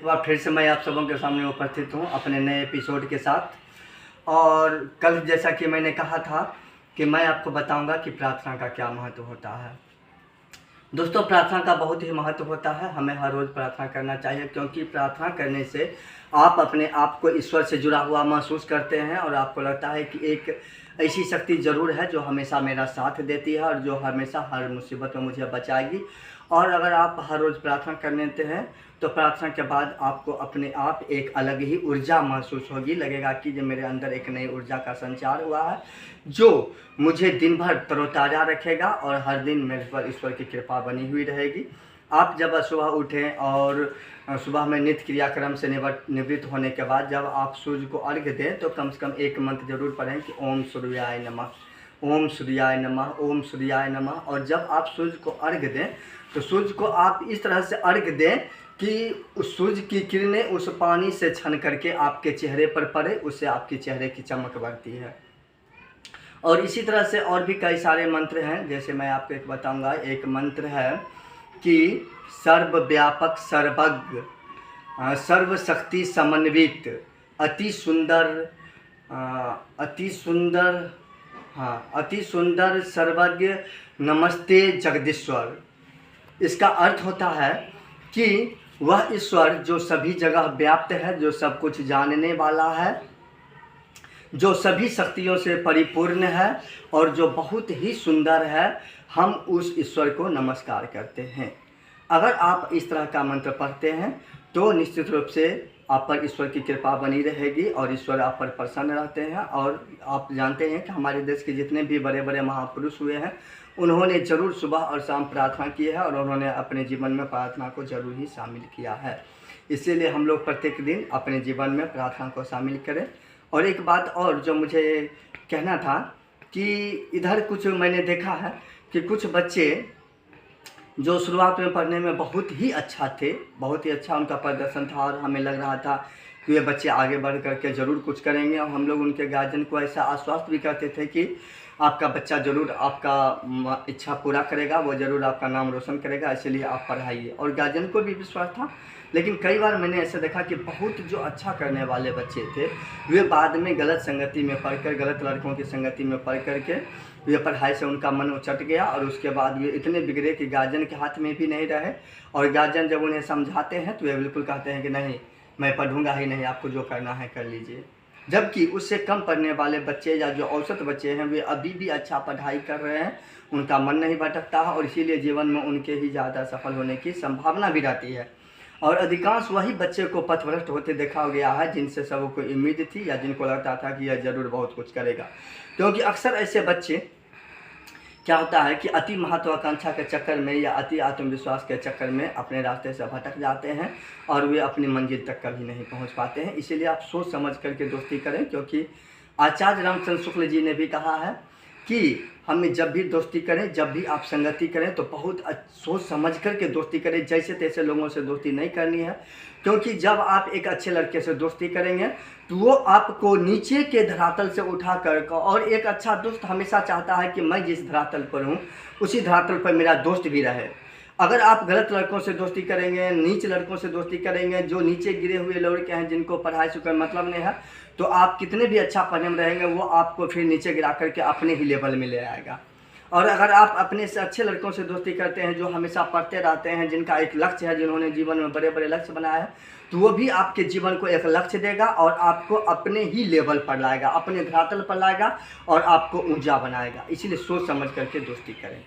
बार फिर से मैं आप सबों के सामने उपस्थित हूँ अपने नए एपिसोड के साथ। और कल जैसा कि मैंने कहा था कि मैं आपको बताऊंगा कि प्रार्थना का क्या महत्व होता है। दोस्तों, प्रार्थना का बहुत ही महत्व होता है। हमें हर रोज़ प्रार्थना करना चाहिए, क्योंकि प्रार्थना करने से आप अपने आप को ईश्वर से जुड़ा हुआ महसूस करते हैं और आपको लगता है कि एक ऐसी शक्ति ज़रूर है जो हमेशा मेरा साथ देती है और जो हमेशा हर मुसीबत में मुझे बचाएगी। और अगर आप हर रोज़ प्रार्थना कर लेते हैं तो प्रार्थना के बाद आपको अपने आप एक अलग ही ऊर्जा महसूस होगी। लगेगा कि जो मेरे अंदर एक नई ऊर्जा का संचार हुआ है जो मुझे दिन भर तरोताज़ा रखेगा और हर दिन मेरे पर ईश्वर की कृपा बनी हुई रहेगी। आप जब सुबह उठें और सुबह में नित्य क्रियाक्रम से निवृत्त होने के बाद जब आप सूर्य को अर्घ्य दें तो कम से कम एक मंत्र जरूर पढ़ें कि ओम सूर्याय नमः, ओम सूर्याय नमः, ओम सूर्याय नमः। और जब आप सूर्य को अर्घ्य दें तो सूर्य को आप इस तरह से अर्घ्य दें कि उस सूर्य की किरणें उस पानी से छन करके आपके चेहरे पर पड़े, उससे आपके चेहरे की चमक बढ़ती है। और इसी तरह से और भी कई सारे मंत्र हैं, जैसे मैं आपको एक बताऊंगा। एक मंत्र है कि सर्वव्यापक सर्वज्ञ सर्वशक्ति समन्वित अति सुंदर सर्वज्ञ नमस्ते जगदीश्वर। इसका अर्थ होता है कि वह ईश्वर जो सभी जगह व्याप्त है, जो सब कुछ जानने वाला है, जो सभी शक्तियों से परिपूर्ण है और जो बहुत ही सुंदर है, हम उस ईश्वर को नमस्कार करते हैं। अगर आप इस तरह का मंत्र पढ़ते हैं तो निश्चित रूप से आप पर ईश्वर की कृपा बनी रहेगी और ईश्वर आप पर प्रसन्न रहते हैं। और आप जानते हैं कि हमारे देश के जितने भी बड़े बड़े महापुरुष हुए हैं उन्होंने ज़रूर सुबह और शाम प्रार्थना की है और उन्होंने अपने जीवन में प्रार्थना को ज़रूर ही शामिल किया है। इसीलिए हम लोग प्रत्येक दिन अपने जीवन में प्रार्थना को शामिल करें। और एक बात और जो मुझे कहना था कि इधर कुछ मैंने देखा है कि कुछ बच्चे जो शुरुआत में पढ़ने में बहुत ही अच्छा थे, बहुत ही अच्छा उनका प्रदर्शन था और हमें लग रहा था कि ये बच्चे आगे बढ़ करके ज़रूर कुछ करेंगे। और हम लोग उनके गार्जियन को ऐसा आश्वस्त भी करते थे कि आपका बच्चा ज़रूर आपका इच्छा पूरा करेगा, वो ज़रूर आपका नाम रोशन करेगा, इसलिए आप पढ़ाइए। और गार्जियन को भी विश्वास था। लेकिन कई बार मैंने ऐसा देखा कि बहुत जो अच्छा करने वाले बच्चे थे वे बाद में गलत संगति में पढ़कर, गलत लड़कों की संगति में पढ़ करके वे पढ़ाई से उनका मन उचट गया और उसके बाद वे इतने बिगड़े कि गार्जियन के हाथ में भी नहीं रहे। और गार्जियन जब उन्हें समझाते हैं तो वे बिल्कुल कहते हैं कि नहीं, मैं पढ़ूंगा ही नहीं, आपको जो करना है कर लीजिए। जबकि उससे कम पढ़ने वाले बच्चे या जो औसत बच्चे हैं वे अभी भी अच्छा पढ़ाई कर रहे हैं, उनका मन नहीं भटकता है और इसीलिए जीवन में उनके ही ज़्यादा सफल होने की संभावना भी रहती है। और अधिकांश वही बच्चे को पथभ्रष्ट होते देखा गया है जिनसे सबको उम्मीद थी या जिनको लगता था कि यह ज़रूर बहुत कुछ करेगा। क्योंकि अक्सर ऐसे बच्चे क्या होता है कि अति महत्वाकांक्षा के चक्कर में या अति आत्मविश्वास के चक्कर में अपने रास्ते से भटक जाते हैं और वे अपनी मंजिल तक कभी नहीं पहुंच पाते हैं। इसीलिए आप सोच समझ करके दोस्ती करें, क्योंकि आचार्य रामचंद्र शुक्ल जी ने भी कहा है कि हमें जब भी दोस्ती करें, जब भी आप संगति करें तो बहुत सोच समझ करके दोस्ती करें। जैसे तैसे लोगों से दोस्ती नहीं करनी है, क्योंकि जब आप एक अच्छे लड़के से दोस्ती करेंगे तो वो आपको नीचे के धरातल से उठा कर, और एक अच्छा दोस्त हमेशा चाहता है कि मैं जिस धरातल पर हूँ उसी धरातल पर मेरा दोस्त भी रहे। अगर आप गलत लड़कों से दोस्ती करेंगे, नीच लड़कों से दोस्ती करेंगे, जो नीचे गिरे हुए लड़के हैं जिनको पढ़ाई से कोई मतलब नहीं है, तो आप कितने भी अच्छा पढ़ने में रहेंगे वो आपको फिर नीचे गिरा करके अपने ही लेवल में ले आएगा। और अगर आप अपने से अच्छे लड़कों से दोस्ती करते हैं जो हमेशा पढ़ते रहते हैं, जिनका एक लक्ष्य है, जिन्होंने जीवन में बड़े बड़े लक्ष्य बनाया है, तो वो भी आपके जीवन को एक लक्ष्य देगा और आपको अपने ही लेवल पर लाएगा, अपने धरातल पर लाएगा और आपको ऊर्जा बनाएगा। इसीलिए सोच समझ करके दोस्ती करें।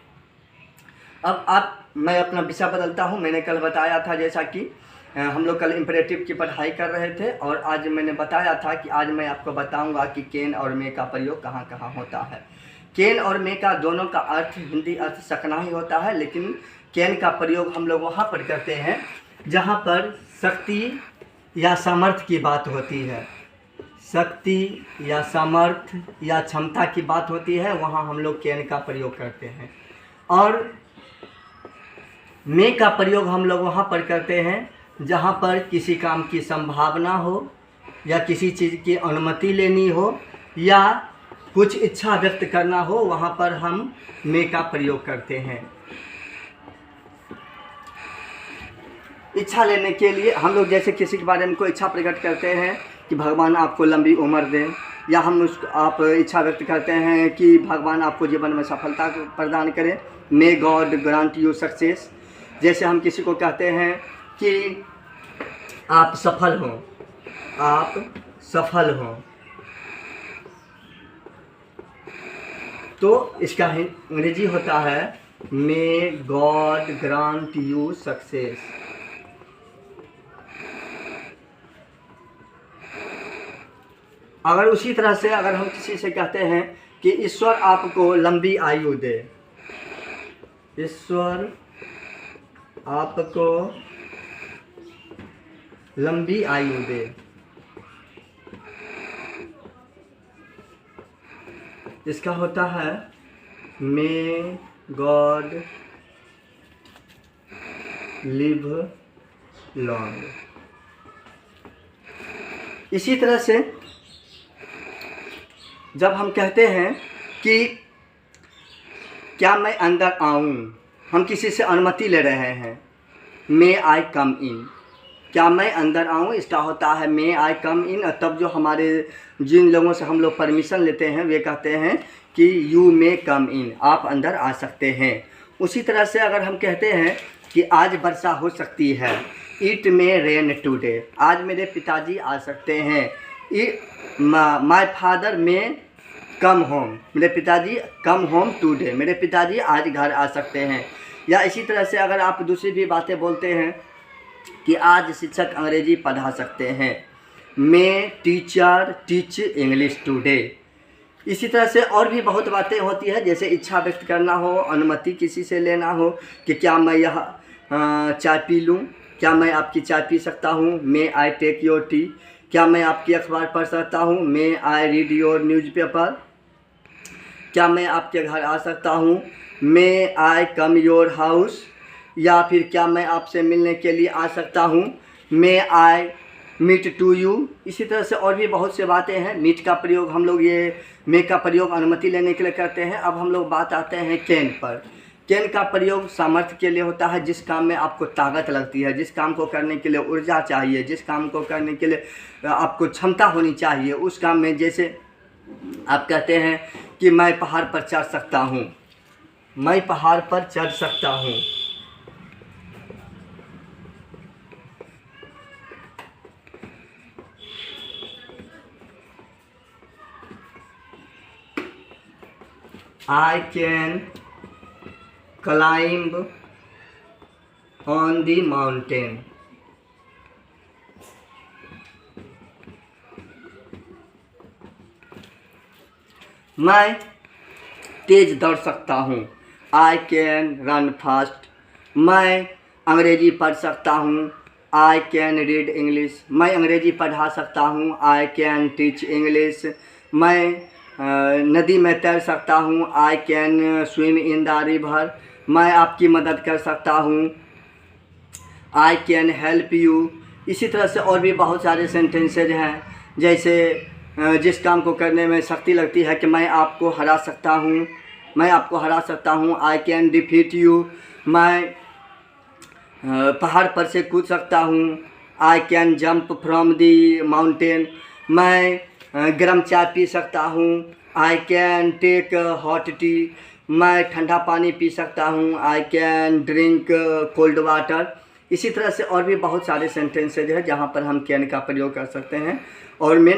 अब मैं अपना विषय बदलता हूँ। मैंने कल बताया था जैसा कि हम लोग कल इम्परेटिव की पढ़ाई कर रहे थे और आज मैंने बताया था कि आज मैं आपको बताऊंगा कि केन और मे का प्रयोग कहाँ कहाँ होता है। केन और मे का दोनों का अर्थ हिंदी अर्थ सकना ही होता है, लेकिन केन का प्रयोग हम लोग वहाँ पर करते हैं जहाँ पर शक्ति या सामर्थ्य की बात होती है, शक्ति या सामर्थ्य या क्षमता की बात होती है, वहाँ हम लोग केन का प्रयोग करते हैं। और मे का प्रयोग हम लोग वहाँ पर करते हैं जहाँ पर किसी काम की संभावना हो या किसी चीज़ की अनुमति लेनी हो या कुछ इच्छा व्यक्त करना हो, वहाँ पर हम मे का प्रयोग करते हैं। इच्छा लेने के लिए हम लोग जैसे किसी के बारे में कोई इच्छा प्रकट करते हैं कि भगवान आपको लंबी उम्र दें, या हम उसको आप इच्छा व्यक्त करते हैं कि भगवान आपको जीवन में सफलता प्रदान करें, may God grant you success. जैसे हम किसी को कहते हैं कि आप सफल हों, आप सफल हों, तो इसका अंग्रेजी होता है may God grant you success. अगर उसी तरह से अगर हम किसी से कहते हैं कि ईश्वर आपको लंबी आयु दे, ईश्वर आपको लंबी आयु दे, इसका होता है मे गॉड लिव लॉन्ग। इसी तरह से जब हम कहते हैं कि क्या मैं अंदर आऊं, हम किसी से अनुमति ले रहे हैं, मे आई कम इन, क्या मैं अंदर आऊं, इसका होता है मे आई कम इन। और तब जो हमारे जिन लोगों से हम लोग परमिशन लेते हैं वे कहते हैं कि यू मे कम इन, आप अंदर आ सकते हैं। उसी तरह से अगर हम कहते हैं कि आज वर्षा हो सकती है, इट मे रेन टुडे, आज मेरे पिताजी आ सकते हैं, माय फादर में कम होम, मेरे पिताजी कम होम टुडे, मेरे पिताजी आज घर आ सकते हैं। या इसी तरह से अगर आप दूसरी भी बातें बोलते हैं कि आज शिक्षक अंग्रेजी पढ़ा सकते हैं, मे टीचर टीच इंग्लिश टुडे। इसी तरह से और भी बहुत बातें होती है, जैसे इच्छा व्यक्त करना हो, अनुमति किसी से लेना हो कि क्या मैं यह चाय पी लूँ, क्या मैं आपकी चाय पी सकता हूँ, मे आई टेक योर टी, क्या मैं आपकी अखबार पढ़ सकता हूँ, मे आई रीड योर न्यूज़पेपर, क्या मैं आपके घर आ सकता हूँ, मे आई कम योर हाउस, या फिर क्या मैं आपसे मिलने के लिए आ सकता हूँ, मे आई मीट टू यू। इसी तरह से और भी बहुत से बातें हैं। मीट का प्रयोग हम लोग ये मे का प्रयोग अनुमति लेने के लिए करते हैं। अब हम लोग बात आते हैं कैन पर। कैन का प्रयोग सामर्थ्य के लिए होता है, जिस काम में आपको ताकत लगती है, जिस काम को करने के लिए ऊर्जा चाहिए, जिस काम को करने के लिए आपको क्षमता होनी चाहिए, उस काम में जैसे आप कहते हैं कि मैं पहाड़ पर चढ़ सकता हूँ, मैं पहाड़ पर चढ़ सकता हूँ। I can climb on the mountain. मैं तेज दौड़ सकता हूँ, I can run fast. मैं अंग्रेजी पढ़ सकता हूँ, I can read English. मैं अंग्रेजी पढ़ा सकता हूँ, I can teach English. मैं नदी में तैर सकता हूँ, I can swim in the river. मैं आपकी मदद कर सकता हूँ, I can help you. इसी तरह से और भी बहुत सारे सेंटेंसेज हैं, जैसे जिस काम को करने में शक्ति लगती है कि मैं आपको हरा सकता हूँ, मैं आपको हरा सकता हूँ, I can defeat you. मैं पहाड़ पर से कूद सकता हूँ, I can jump from the mountain. मैं गर्म चाय पी सकता हूँ, I can take hot tea. मैं ठंडा पानी पी सकता हूँ, I can drink cold water. इसी तरह से और भी बहुत सारे सेंटेंसेज हैं जहाँ पर हम कैन का प्रयोग कर सकते हैं। और मे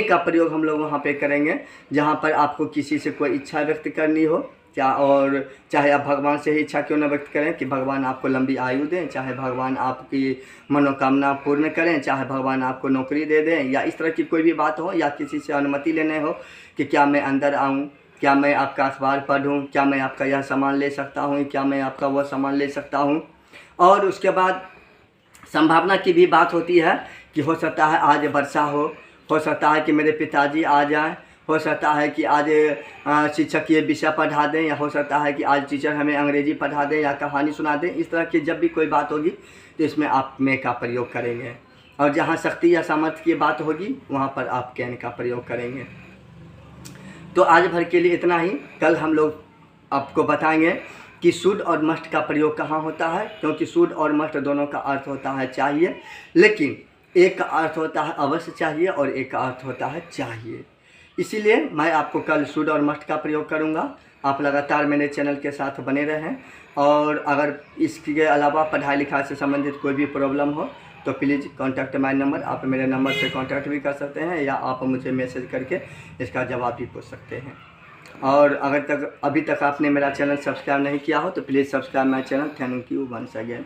का प्रयोग हम लोग वहाँ पे करेंगे जहाँ पर आपको किसी से कोई इच्छा व्यक्त करनी हो, और चाहे आप भगवान से ही इच्छा क्यों न व्यक्त करें कि भगवान आपको लंबी आयु दें, चाहे भगवान आपकी मनोकामना पूर्ण करें, चाहे भगवान आपको नौकरी दे दें, या इस तरह की कोई भी बात हो, या किसी से अनुमति लेने हो कि क्या मैं अंदर आऊँ, क्या मैं आपका अखबार पढूँ, क्या मैं आपका यह सामान ले सकता हूँ, क्या मैं आपका वह सामान ले सकता हूँ। और उसके बाद संभावना की भी बात होती है कि हो सकता है आज वर्षा हो सकता है कि मेरे पिताजी आ जाएं, हो सकता है कि आज शिक्षक ये विषय पढ़ा दें, या हो सकता है कि आज टीचर हमें अंग्रेजी पढ़ा दें या कहानी सुना दें। इस तरह की जब भी कोई बात होगी तो इसमें आप मे का प्रयोग करेंगे, और जहाँ शक्ति या सामर्थ्य की बात होगी वहाँ पर आप कैन का प्रयोग करेंगे। तो आज भर के लिए इतना ही। कल हम लोग आपको बताएंगे कि शुड और मस्ट का प्रयोग कहाँ होता है, क्योंकि शुड और मस्ट दोनों का अर्थ होता है चाहिए, लेकिन एक का अर्थ होता है अवश्य चाहिए और एक का अर्थ होता है चाहिए। इसीलिए मैं आपको कल शुड और मस्ट का प्रयोग करूँगा। आप लगातार मेरे चैनल के साथ बने रहें, और अगर इसके अलावा पढ़ाई लिखाई से संबंधित कोई भी प्रॉब्लम हो तो प्लीज़ कॉन्टैक्ट माय नंबर। आप मेरे नंबर से कॉन्टैक्ट भी कर सकते हैं, या आप मुझे मैसेज करके इसका जवाब भी पूछ सकते हैं। और अगर अभी तक आपने मेरा चैनल सब्सक्राइब नहीं किया हो तो please subscribe my channel. Thank you once again.